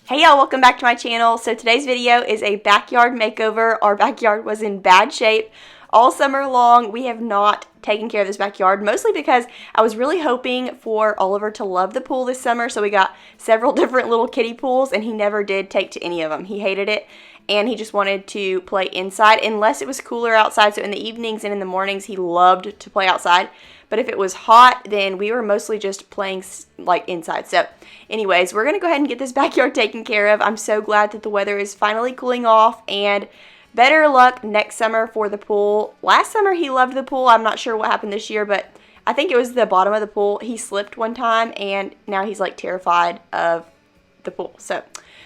Hey y'all, welcome back to my channel. So today's video is a backyard makeover. Our backyard was in bad shape all summer long. We have not taken care of this backyard, mostly because I was really hoping for Oliver to love the pool this summer. So we got several different little kiddie pools and he never did take to any of them. He hated it and he just wanted to play inside unless it was cooler outside. So in the evenings and in the mornings, he loved to play outside. But if it was hot, then we were mostly just playing like inside. So anyways, we're going to go ahead and get this backyard taken care of. I'm so glad that the weather is finally cooling off, and better luck next summer for the pool. Last summer he loved the pool. I'm not sure what happened this year, but I think it was the bottom of the pool. He slipped one time and now he's like terrified of the pool. So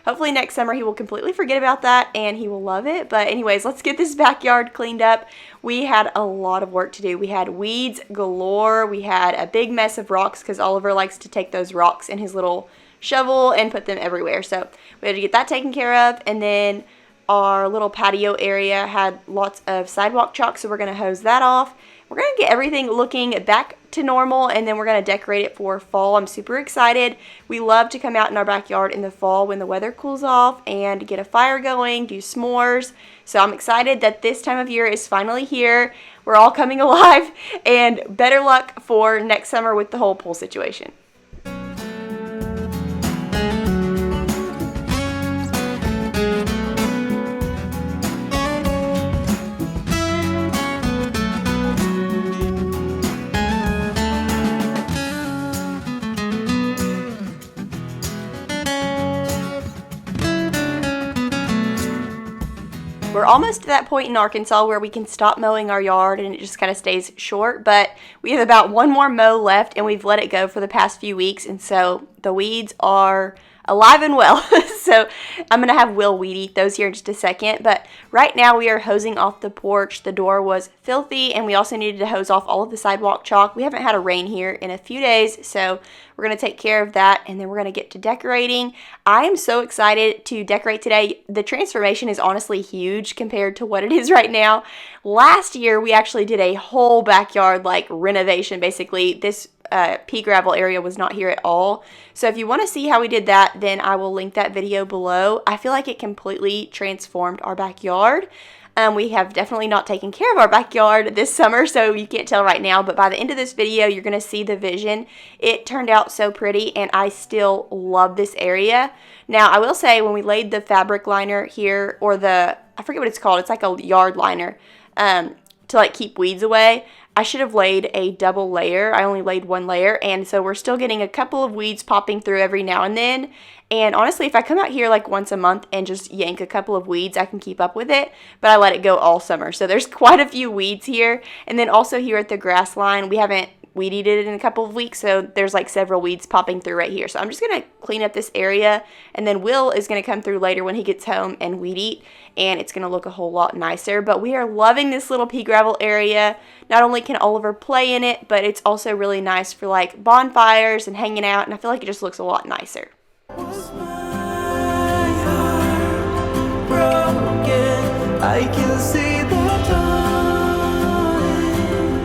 hopefully next summer he will completely forget about that and he will love it. But anyways, let's get this backyard cleaned up. We had a lot of work to do. We had weeds galore. We had a big mess of rocks because Oliver likes to take those rocks in his little shovel and put them everywhere. So we had to get that taken care of. And then our little patio area had lots of sidewalk chalk, so we're going to hose that off. We're going to get everything looking back to normal, and then we're going to decorate it for fall. I'm super excited. We love to come out in our backyard in the fall when the weather cools off and get a fire going, do s'mores. So I'm excited that this time of year is finally here. We're all coming alive, and better luck for next summer with the whole pool situation. We're almost to that point in Arkansas where we can stop mowing our yard and it just kind of stays short, but we have about one more mow left and we've let it go for the past few weeks, and so the weeds are alive and well. So I'm going to have Will weed eat those here in just a second, but right now we are hosing off the porch. The door was filthy and we also needed to hose off all of the sidewalk chalk. We haven't had a rain here in a few days, so we're going to take care of that and then we're going to get to decorating. I am so excited to decorate today. The transformation is honestly huge compared to what it is right now. Last year we actually did a whole backyard like renovation. Basically this pea gravel area was not here at all. So if you want to see how we did that, then I will link that video below. I feel like it completely transformed our backyard. We have definitely not taken care of our backyard this summer, so you can't tell right now, but by the end of this video, you're going to see the vision. It turned out so pretty, and I still love this area. Now, I will say, when we laid the fabric liner here, or I forget what it's called, it's like a yard liner, to like keep weeds away, I should have laid a double layer. I only laid one layer, and so we're still getting a couple of weeds popping through every now and then. And honestly, if I come out here like once a month and just yank a couple of weeds, I can keep up with it, but I let it go all summer. So there's quite a few weeds here. And then also here at the grass line, we haven't weed eated it in a couple of weeks, so there's like several weeds popping through right here. So I'm just going to clean up this area, and then Will is going to come through later when he gets home and weed eat, and it's going to look a whole lot nicer. But we are loving this little pea gravel area. Not only can Oliver play in it, but it's also really nice for like bonfires and hanging out, and I feel like it just looks a lot nicer. I can see the dawn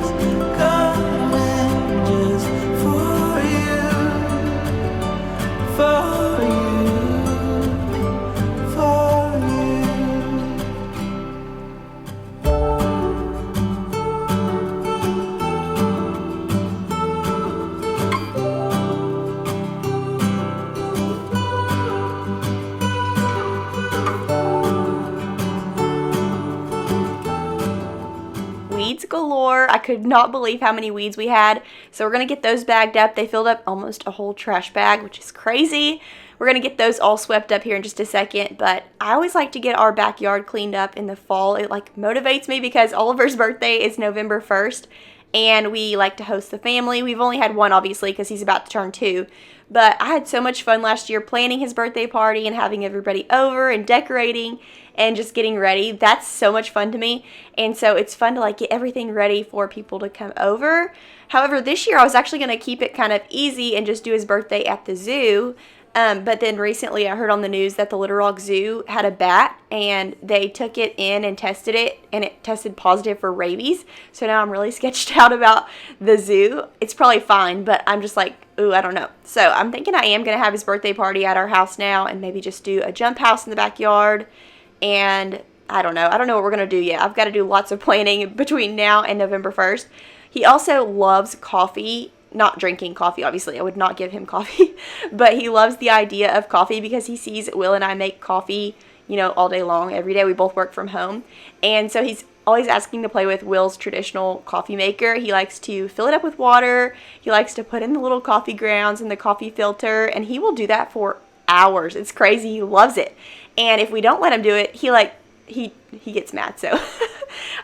is coming just for you, for you, for weeds galore. I could not believe how many weeds we had. So we're going to get those bagged up. They filled up almost a whole trash bag, which is crazy. We're going to get those all swept up here in just a second. But I always like to get our backyard cleaned up in the fall. It like motivates me because Oliver's birthday is November 1st. And we like to host the family. We've only had one, obviously, because he's about to turn 2. But I had so much fun last year planning his birthday party and having everybody over and decorating and just getting ready. That's so much fun to me. And so it's fun to like get everything ready for people to come over. However, this year I was actually going to keep it kind of easy and just do his birthday at the zoo. But then recently I heard on the news that the Little Rock Zoo had a bat and they took it in and tested it and it tested positive for rabies. So now I'm really sketched out about the zoo. It's probably fine, but I'm just like, ooh, I don't know. So I'm thinking I am going to have his birthday party at our house now and maybe just do a jump house in the backyard. And I don't know. I don't know what we're going to do yet. I've got to do lots of planning between now and November 1st. He also loves coffee. Not drinking coffee, obviously. I would not give him coffee. But he loves the idea of coffee because he sees Will and I make coffee, you know, all day long, every day. We both work from home. And so he's always asking to play with Will's traditional coffee maker. He likes to fill it up with water. He likes to put in the little coffee grounds and the coffee filter. And he will do that for hours. It's crazy. He loves it. And if we don't let him do it, he gets mad. So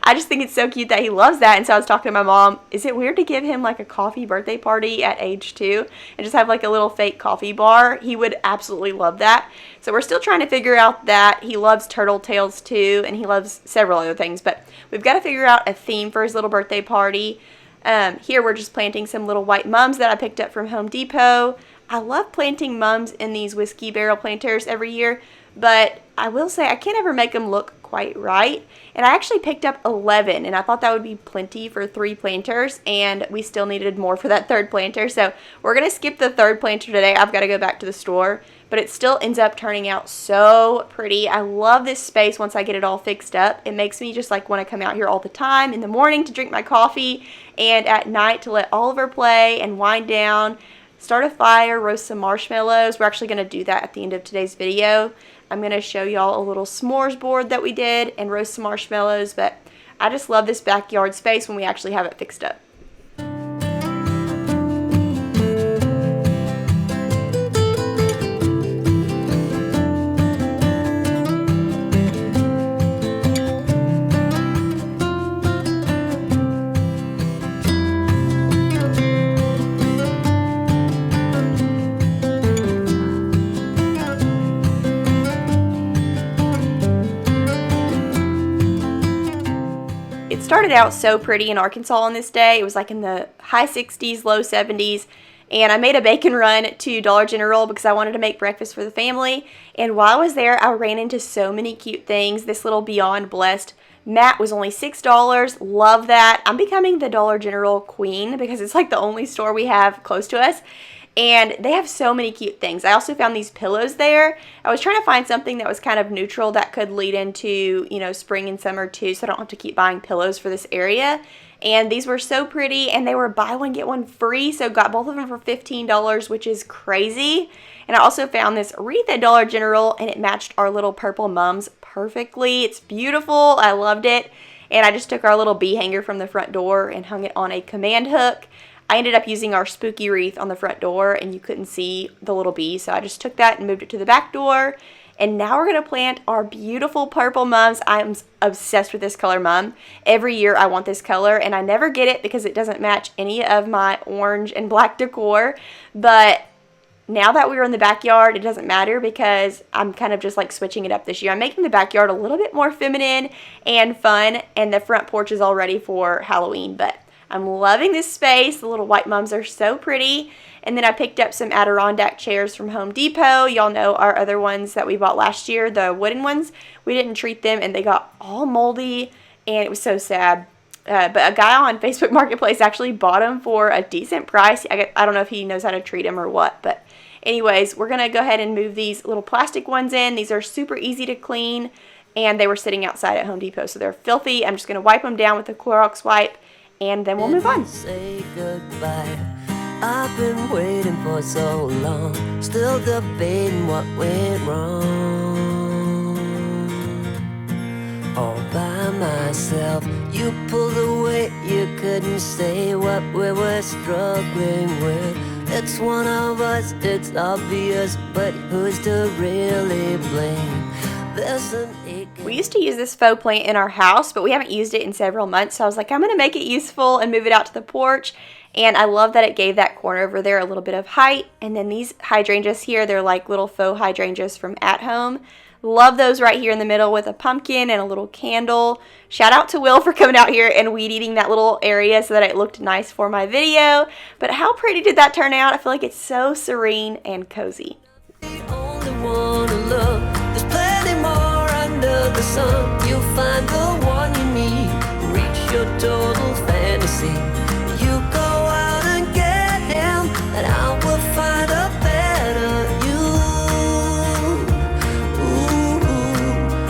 I just think it's so cute that he loves that. And so I was talking to my mom, is it weird to give him like a coffee birthday party at age 2 and just have like a little fake coffee bar? He would absolutely love that. So we're still trying to figure out that. He loves turtle tails too, and he loves several other things, but we've got to figure out a theme for his little birthday party. Here we're just planting some little white mums that I picked up from Home Depot. I love planting mums in these whiskey barrel planters every year, but I will say I can't ever make them look quite right. And I actually picked up 11, and I thought that would be plenty for 3 planters, and we still needed more for that 3rd planter. So we're going to skip the 3rd planter today. I've got to go back to the store, but it still ends up turning out so pretty. I love this space once I get it all fixed up. It makes me just like want to come out here all the time, in the morning to drink my coffee, and at night to let Oliver play and wind down, start a fire, roast some marshmallows. We're actually going to do that at the end of today's video. I'm going to show y'all a little s'mores board that we did and roast some marshmallows, but I just love this backyard space when we actually have it fixed up. It started out so pretty in Arkansas on this day. It was like in the high 60s, low 70s, and I made a bacon run to Dollar General because I wanted to make breakfast for the family. And while I was there, I ran into so many cute things. This little Beyond Blessed mat was only $6. Love that. I'm becoming the Dollar General queen because it's like the only store we have close to us. And they have so many cute things. I also found these pillows there. I was trying to find something that was kind of neutral that could lead into, you know, spring and summer too, so I don't have to keep buying pillows for this area. And these were so pretty, and they were buy one, get one free, so got both of them for $15, which is crazy. And I also found this wreath at Dollar General, and it matched our little purple mums perfectly. It's beautiful. I loved it. And I just took our little bee hanger from the front door and hung it on a command hook. I ended up using our spooky wreath on the front door, and you couldn't see the little bee, so I just took that and moved it to the back door. And now we're going to plant our beautiful purple mums. I'm obsessed with this color mum. Every year I want this color, and I never get it because it doesn't match any of my orange and black decor. But now that we're in the backyard, it doesn't matter because I'm kind of just like switching it up this year. I'm making the backyard a little bit more feminine and fun, and the front porch is all ready for Halloween, but I'm loving this space. The little white mums are so pretty. And then I picked up some Adirondack chairs from Home Depot. Y'all know our other ones that we bought last year, the wooden ones. We didn't treat them, and they got all moldy, and it was so sad. But a guy on Facebook Marketplace actually bought them for a decent price. I don't know if he knows how to treat them or what, but anyways, we're going to go ahead and move these little plastic ones in. These are super easy to clean, and they were sitting outside at Home Depot, so they're filthy. I'm just going to wipe them down with a Clorox wipe, and then we'll move on. Say goodbye. I've been waiting for so long, still debating what went wrong. All by myself, you pulled away, you couldn't say what we were struggling with. It's one of us, it's obvious, but who's to really blame? There's an We used to use this faux plant in our house, but we haven't used it in several months, so I was like, I'm going to make it useful and move it out to the porch. And I love that it gave that corner over there a little bit of height. And then these hydrangeas here, they're like little faux hydrangeas from At Home. Love those right here in the middle with a pumpkin and a little candle. Shout out to Will for coming out here and weed eating that little area so that it looked nice for my video. But how pretty did that turn out? I feel like it's so serene and cozy. fantasy. You go out and get him, and I will find a better you. Ooh,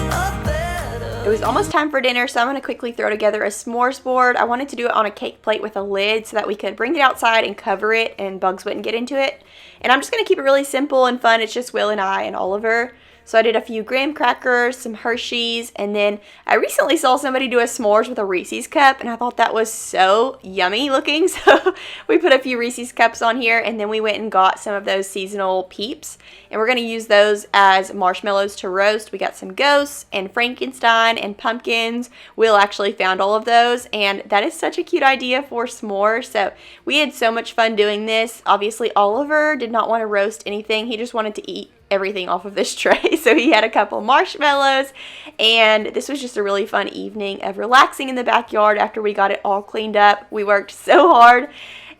a better. It was almost time for dinner, so I'm going to quickly throw together a s'mores board. I wanted to do it on a cake plate with a lid so that we could bring it outside and cover it and bugs wouldn't get into it. And I'm just going to keep it really simple and fun. It's just Will and I and Oliver. So I did a few graham crackers, some Hershey's, and then I recently saw somebody do a s'mores with a Reese's cup, and I thought that was so yummy looking. So we put a few Reese's cups on here, and then we went and got some of those seasonal Peeps, and we're going to use those as marshmallows to roast. We got some ghosts and Frankenstein and pumpkins. Will actually found all of those, and that is such a cute idea for s'mores. So we had so much fun doing this. Obviously, Oliver did not want to roast anything. He just wanted to eat everything off of this tray. So he had a couple marshmallows, and this was just a really fun evening of relaxing in the backyard after we got it all cleaned up. We worked so hard,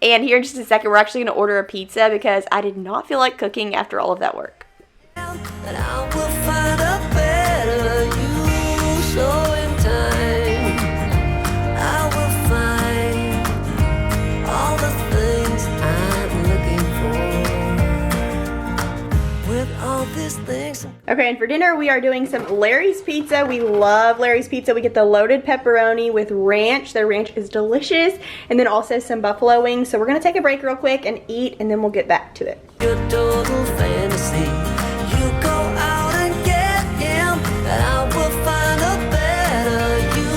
and here in just a second we're actually going to order a pizza because I did not feel like cooking after all of that work. And I will find a better you. So in time, I will find all the things I'm looking for. With all these things. Okay, and for dinner we are doing some Larry's Pizza. We love Larry's Pizza. We get the loaded pepperoni with ranch. Their ranch is delicious. And then also some buffalo wings. So we're going to take a break real quick and eat, and then we'll get back to it. Your total fantasy. You go out and get him, and I will find a better you.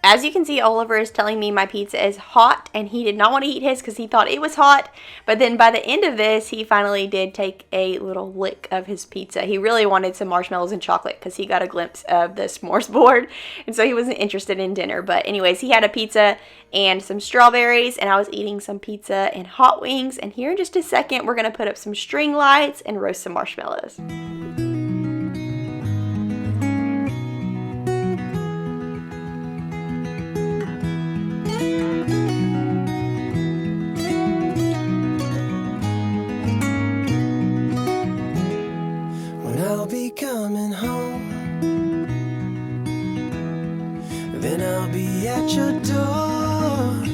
As you can see, Oliver is telling me my pizza is hot, and he did not want to eat his because he thought it was hot. But then by the end of this, he finally did take a little lick of his pizza. He really wanted some marshmallows and chocolate because he got a glimpse of the s'mores board, and so he wasn't interested in dinner. But anyways, he had a pizza and some strawberries, and I was eating some pizza and hot wings. And here in just a second, we're going to put up some string lights and roast some marshmallows. I'll be coming home, then I'll be at your door.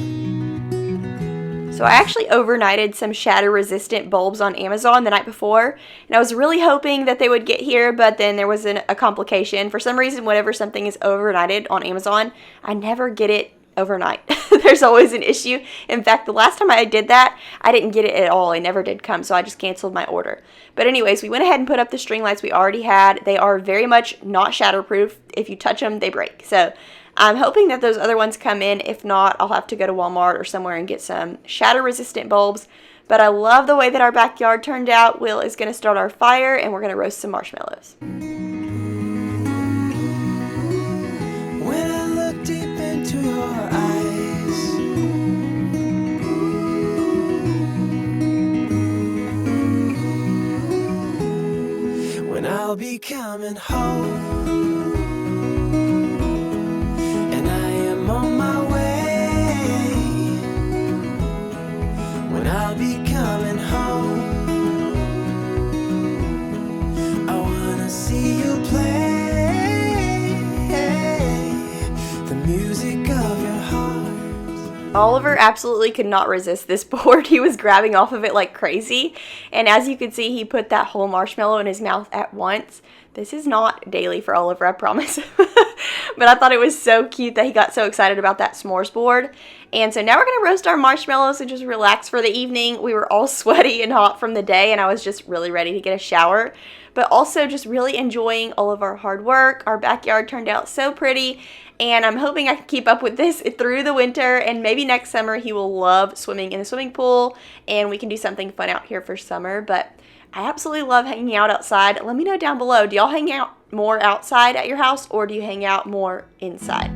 So I actually overnighted some shatter resistant bulbs on Amazon the night before, and I was really hoping that they would get here, but then there was a complication. For some reason, whenever something is overnighted on Amazon, I never get it overnight. There's always an issue. In fact, the last time I did that, I didn't get it at all. It never did come, so I just canceled my order. But anyways, we went ahead and put up the string lights we already had. They are very much not shatterproof. If you touch them, they break. So I'm hoping that those other ones come in. If not, I'll have to go to Walmart or somewhere and get some shatter-resistant bulbs. But I love the way that our backyard turned out. Will is going to start our fire, and we're going to roast some marshmallows. When I look deep into your eyes, when I'll be coming home, and I am on my way, when I'll be coming home, I wanna see you play the music of your heart. Oliver absolutely could not resist this board. He was grabbing off of it like crazy. And as you can see, he put that whole marshmallow in his mouth at once. This is not daily for Oliver, I promise. But I thought it was so cute that he got so excited about that s'mores board. And so now we're going to roast our marshmallows and just relax for the evening. We were all sweaty and hot from the day, and I was just really ready to get a shower. But also just really enjoying all of our hard work. Our backyard turned out so pretty, and I'm hoping I can keep up with this through the winter, and maybe next summer he will love swimming in the swimming pool, and we can do something fun out here for summer. But I absolutely love hanging out outside. Let me know down below, do y'all hang out more outside at your house, or do you hang out more inside?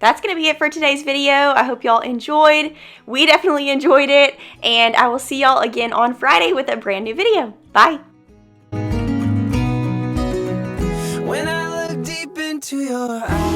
that's going to be it for today's video. I hope y'all enjoyed. We definitely enjoyed it. And I will see y'all again on Friday with a brand new video. Bye. When I look deep into your eyes,